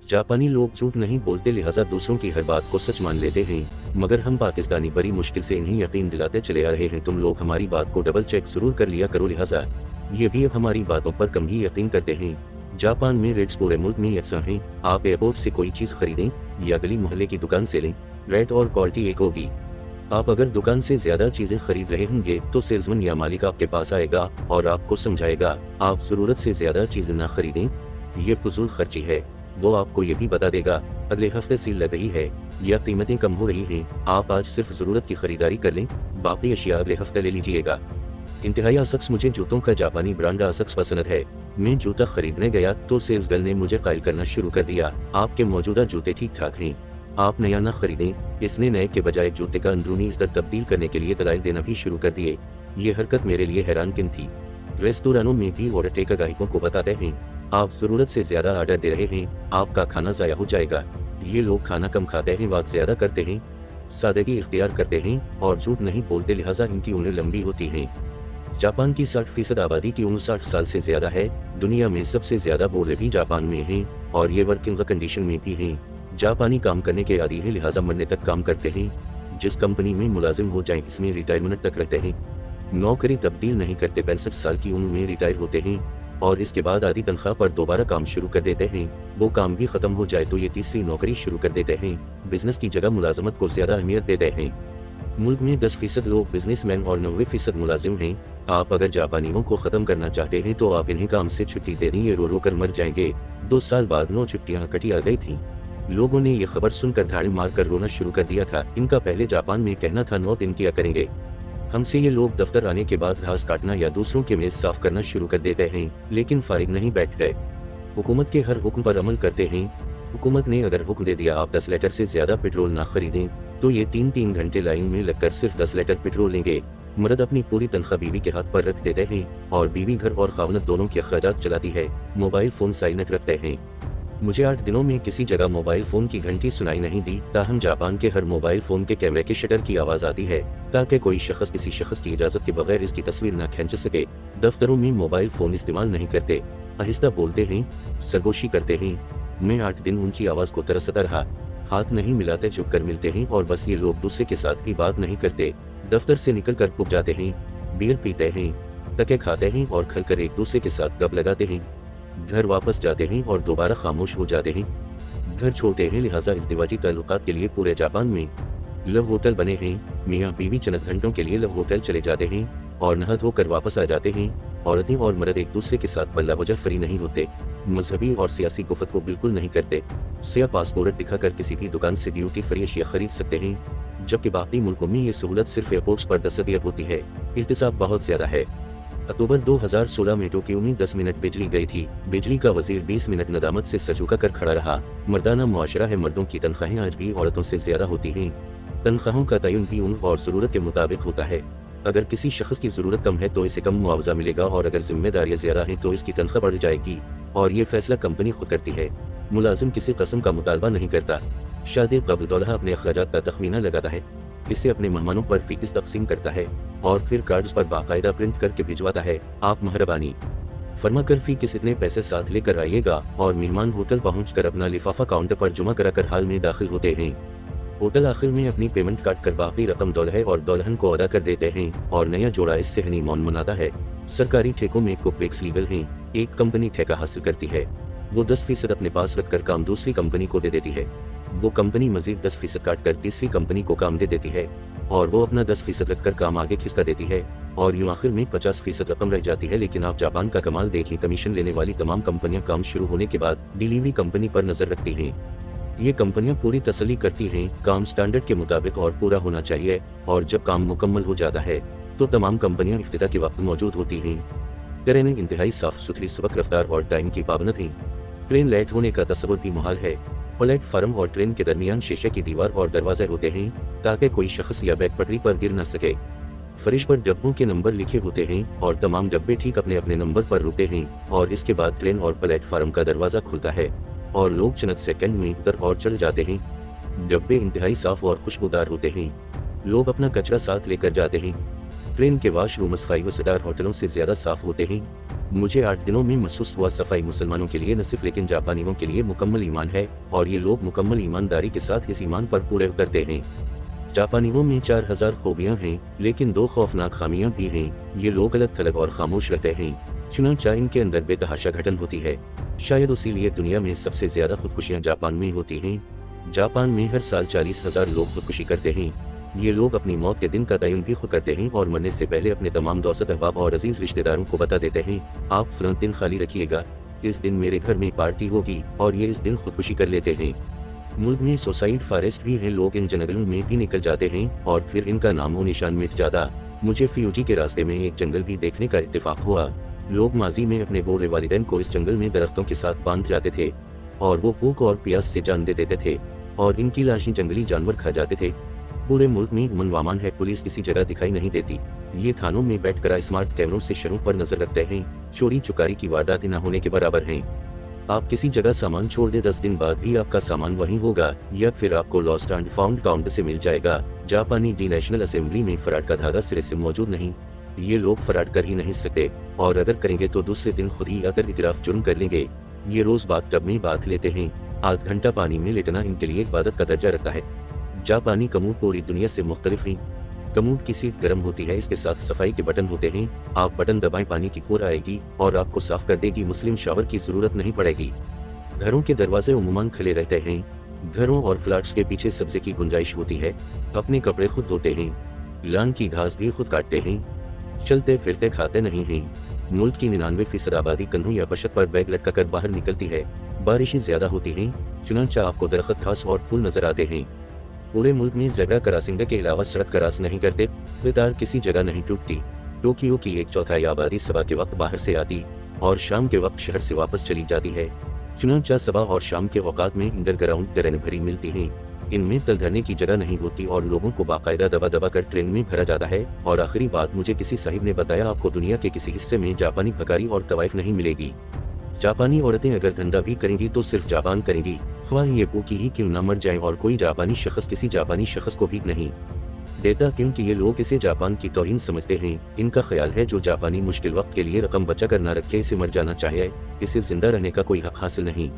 जापानी लोग झूठ नहीं बोलते, लिहाजा दूसरों की हर बात को सच मान लेते हैं, मगर हम पाकिस्तानी बड़ी मुश्किल से इन्हें यकीन दिलाते चले आ रहे हैं। तुम लोग हमारी बात को डबल चेक जरूर कर लिया करो, लिहाजा ये भी अब हमारी बातों पर कम ही यकीन करते हैं। जापान में रेट्स पूरे मुल्क में यकसा हैं। आप एयरपोर्ट से कोई चीज़ खरीदें या गली मोहल्ले की दुकान से लें, रेट और क्वालिटी एक होगी। आप अगर दुकान से ज्यादा चीजें खरीद रहे होंगे तो सेल्समैन या मालिक आपके पास आएगा और आपको समझाएगा आप जरूरत से ज्यादा चीजें ना खरीदें, ये फजूल खर्ची है। वो आपको ये भी बता देगा अगले हफ्ते सेल लग रही है या कीमतें कम हो रही हैं, आप आज सिर्फ जरूरत की खरीदारी कर लें, बाकी अशिया अगले हफ्ते ले लीजिएगा। इंतहाई आसक्स, मुझे जूतों का जापानी ब्रांड आसक्स पसंद है। मैं जूता खरीदने गया तो सेल्स गर्ल ने मुझे कायल करना शुरू कर दिया, आपके मौजूदा जूते ठीक ठाक हैं, आप नया न खरीदें। इसने नए के बजाय जूते का अंदरूनी इज़्ज़त तब्दील करने के लिए दलाइल देना भी शुरू कर दिए। ये हरकत मेरे लिए हैरानकुन थी। रेस्तोरानों में भी ऑर्डर टेकर ग्राहकों को बताते हैं आप जरूरत से ज्यादा ऑर्डर दे रहे हैं, आपका खाना ज़ाया हो जाएगा। ये लोग खाना कम खाते हैं, बात ज्यादा करते हैं, सादगी इख्तियार करते हैं और झूठ नहीं बोलते, लिहाजा इनकी उम्र लंबी होती है। जापान की 60% आबादी की उम्र 60 साल से ज्यादा है। दुनिया में सबसे ज्यादा बूढ़े भी जापान में हैं और ये वर्किंग कंडीशन में भी हैं। जापानी काम करने के आदी हैं, लिहाजा मरने तक काम करते हैं। जिस कंपनी में मुलाजिम हो जाएं इसमें रिटायरमेंट तक रहते हैं, नौकरी तब्दील नहीं करते। 65 साल की उम्र में रिटायर होते हैं और इसके बाद आधी तनख्वाह पर दोबारा काम शुरू कर देते हैं। वो काम भी खत्म हो जाए तो ये तीसरी नौकरी शुरू कर देते हैं। बिजनेस की जगह मुलाजमत को ज्यादा अहमियत देते हैं। मुल्क में 10% लोग बिजनेसमैन और 90% मुलाजिम हैं। आप अगर जापानियों को खत्म करना चाहते हैं तो आप इन्हें काम से छुट्टी दे दें, ये रो रो कर मर जाएंगे। 2 साल बाद 9 छुट्टियां इकट्ठी आ गई थी। लोगों ने ये खबर सुनकर धाड़ी मारकर रोना शुरू कर दिया था। इनका पहले जापान में कहना था 9 दिन किया करेंगे। हमसे ये लोग दफ्तर आने के बाद घास काटना या दूसरों के मेज साफ करना शुरू कर देते हैं, लेकिन फारिग नहीं बैठ गए। हुकूमत के हर हुक्म पर अमल करते हैं। हुकूमत ने अगर हुक्म दे दिया आप 10 लीटर से ज्यादा पेट्रोल ना खरीदें तो ये 3-3 घंटे लाइन में लगकर सिर्फ 10 लीटर पेट्रोल लेंगे। मर्द अपनी पूरी तनख्वाह बीवी के हाथ पर रख देते हैं और बीवी घर और खावनत दोनों के अखराजात चलाती है। मोबाइल फोन साइलेंट रखते हैं। मुझे 8 दिनों में किसी जगह मोबाइल फोन की घंटी सुनाई नहीं दी। ताहम जापान के हर मोबाइल फोन के कैमरे के शटर की आवाज आती है ताकि कोई शख्स किसी शख्स की इजाजत के बगैर इसकी तस्वीर न खींच सके। दफ्तरों में मोबाइल फोन इस्तेमाल नहीं करते, आहिस्ता बोलते हैं, सरगोशी करते हैं। मैं 8 दिन ऊंची आवाज को तरसता रहा। हाथ नहीं मिलाते, चुप कर मिलते हैं और बस ये लोग दूसरे के साथ भी बात नहीं करते। दफ्तर से निकल कर पुग जाते हैं, बियर पीते हैं, तके खाते हैं और खलकर एक दूसरे के साथ गप लगाते हैं। घर वापस जाते हैं और दोबारा खामोश हो जाते हैं। घर छोड़ते हैं, लिहाजा इज़्दिवाजी ताल्लुकात के लिए पूरे जापान में लव होटल बने हैं। मियाँ बीवी चंद घंटों के लिए लव होटल चले जाते हैं और नहा धोकर वापस आ जाते हैं। औरतें और मर्द एक दूसरे के साथ बल्ला वजह फ्री नहीं होते, मजहबी और सियासी गुफ्त को बिल्कुल नहीं करते। सिया पासपोर्ट दिखाकर किसी भी दुकान से ड्यूटी फ्री अशिया खरीद सकते हैं, जबकि बाकी मुल्कों में ये सहूलत सिर्फ एयरपोर्ट्स पर दस्तयाब होती है। एहतसाब बहुत ज्यादा है। अक्टूबर 2016 में टोक्यो में 10 मिनट बिजली गई थी। बिजली का वजीर 20 मिनट नदामत से सर झुका कर खड़ा रहा। मर्दाना मुआशरा है, मर्दों की तनख्वाहें आज भी औरतों से ज्यादा होती हैं। तनख्वाहों का तयन भी उम्र और जरूरत के मुताबिक होता है। अगर किसी शख्स की जरूरत कम है तो इसे कम मुआवजा मिलेगा और अगर जिम्मेदारियां ज्यादा हैं तो इसकी तनख्वाह बढ़ जाएगी और ये फैसला कंपनी खुद करती है। मुलाजिम किसी कस्म का मुतालबा नहीं करता। शादी कबल दौलहा अपने अखराजात का तखमीना लगाता है, इससे अपने मेहमानों पर फीस तकसीम करता है और फिर कार्ड्स पर बाकायदा प्रिंट करके भिजवाता है। आप मेहरबानी फरमा कर फीस इतने पैसे साथ लेकर आइएगा और मेहमान होटल पहुंचकर अपना लिफाफा काउंटर पर जमा कराकर हाल में दाखिल होते हैं। होटल आखिर में अपनी पेमेंट काट कर बाकी रकम दौल्हे और दुल्हन को अदा कर देते हैं और नया जोड़ा इससे हनीमून मनाता है। सरकारी ठेकों में कुक लीगल हैं। एक कंपनी ठेका हासिल करती है, वो 10% अपने पास रखकर काम दूसरी कंपनी को दे देती है। वो कंपनी मजीद 10% काट कर तीसरी कंपनी को काम दे देती है और वो अपना 10% रखकर काम आगे खिसका देती है और यूं आखिर में 50% रकम रह जाती है। लेकिन आप जापान का कमाल देखिए, कमीशन लेने वाली तमाम कंपनियां काम शुरू होने के बाद डिलीवरी कंपनी पर नजर रखती हैं। ये कंपनियां पूरी तसल्ली करती हैं काम स्टैंडर्ड के मुताबिक और पूरा होना चाहिए और जब काम मुकम्मल हो जाता है तो तमाम कंपनियां इफ्तिताह के वक्त मौजूद होती हैं। ट्रेनें इंतहाई साफ सुथरी, सुबह रफ्तार और टाइम की पाबंद हैं। ट्रेन लेट होने का तस्वुर भी मुहाल है। प्लेटफार्म और ट्रेन के दरमियान शीशे की दीवार और दरवाजे होते हैं ताकि कोई शख्स या बैग पटरी पर गिर न सके। फरिश पर डब्बों के नंबर लिखे होते हैं और तमाम डब्बे ठीक अपने अपने नंबर पर रुकते हैं और इसके बाद ट्रेन और प्लेटफार्म का दरवाजा खुलता है और लोग चंद सेकंड में उतर और चल जाते हैं। डब्बे इंतहाई साफ और खुशबूदार होते हैं। लोग अपना कचरा साथ लेकर जाते हैं। ट्रेन के वाशरूम्स 5 स्टार होटलों से ज्यादा साफ होते हैं। मुझे 8 दिनों में महसूस हुआ सफाई मुसलमानों के लिए न सिर्फ लेकिन जापानियों के लिए मुकम्मल ईमान है और ये लोग मुकम्मल ईमानदारी के साथ इस ईमान पर पूरे उतरते हैं। जापानियों में 4000 खूबियां हैं, लेकिन 2 खौफनाक खामियां भी हैं। ये लोग अलग थलग और खामोश रहते हैं, चुनांचे इनके अंदर बेतहाशा घटन होती है। शायद इसीलिए दुनिया में सबसे ज्यादा खुदकुशियां जापान में होती हैं। जापान में हर साल 40,000 लोग खुदकुशी करते हैं। ये लोग अपनी मौत के दिन का तयन भी खुद करते हैं और मरने से पहले अपने तमाम दोस्त अहबाब और अजीज रिश्तेदारों को बता देते हैं, आप फलां दिन खाली रखिएगा, इस दिन मेरे घर में पार्टी होगी, और ये इस दिन खुदकुशी कर लेते हैं। मुल्क में सुसाइड फॉरेस्ट भी हैं, लोग इन जंगलों में भी निकल जाते हैं और फिर इनका नामो निशान मिट जाता। मुझे फ्यूजी के रास्ते में एक जंगल भी देखने का इत्तेफाक हुआ। लोग माजी में अपने बूढ़े वालिदैन को इस जंगल में दरख्तों के साथ बांध जाते थे और वो भूख और प्यास से जान दे देते थे और इनकी लाशें जंगली जानवर खा जाते थे। पूरे मुल्क में अमन व अमान है, पुलिस किसी जगह दिखाई नहीं देती। ये थानों में बैठकर स्मार्ट कैमरों से शहरों पर नजर रखते हैं। चोरी चुकारी की वारदातें न होने के बराबर हैं। आप किसी जगह सामान छोड़ दे 10 दिन बाद भी आपका सामान वहीं होगा या फिर आपको लॉस्ट एंड फाउंड काउंट से मिल जाएगा। जापानी डी नेशनल असेंबली में फराड का धागा सिरे से मौजूद नहीं। ये लोग फराड कर ही नहीं सकते और अगर करेंगे तो दूसरे दिन खुद ही आकर इतराफ जुर्म कर लेंगे। ये रोज बाथ टब में बात लेते हैं। आध घंटा पानी में लेटना इनके लिए इबादत का दर्जा रखता है। जापानी कमूड पूरी दुनिया से मुख्तलिफ हैं। कमूड की सीट गर्म होती है, इसके साथ सफाई के बटन होते हैं। आप बटन दबाएं, पानी की कोर आएगी और आपको साफ कर देगी। मुस्लिम शावर की जरूरत नहीं पड़ेगी। घरों के दरवाजे उम्मन खुले रहते हैं। घरों और फ्लैट्स के पीछे सब्जे की गुंजाइश होती है। अपने कपड़े खुद धोते हैं। लान की घास भी खुद काटते हैं। चलते फिरते खाते नहीं हैं। मुल्क की 99% आबादी कंधों या बशत पर बैग लटका कर बाहर निकलती है। बारिशें ज्यादा होती हैं, चुनांचे आपको दरख्त, घास और फूल नजर आते हैं। पूरे मुल्क में ज़ेब्रा क्रॉसिंग के अलावा सड़क क्रॉस नहीं करते। तार किसी जगह नहीं टूटती। टोक्यो की 1/4 आबादी सुबह के वक्त बाहर से आती और शाम के वक्त शहर से वापस चली जाती है। चुनांचे सुबह और शाम के औकात में अंडरग्राउंड ट्रेन भरी मिलती हैं। इनमें तल धरने की जगह नहीं होती और लोगों को बाकायदा दबा दबा कर ट्रेन में भरा जाता है। और आखिरी बात, मुझे किसी साहिब ने बताया, आपको दुनिया के किसी हिस्से में जापानी भकारी और तवाइफ नहीं मिलेगी। जापानी औरतें अगर धंधा भी करेंगी तो सिर्फ जापान करेंगी, ख्वाह ये भूखी ही क्यों न मर जाए। और कोई जापानी शख्स किसी जापानी शख्स को भीख नहीं देता, क्योंकि ये लोग इसे जापान की तौहीन समझते हैं। इनका ख्याल है जो जापानी मुश्किल वक्त के लिए रकम बचा कर न रखे, इसे मर जाना चाहिए, इसे जिंदा रहने का कोई हक हासिल नहीं।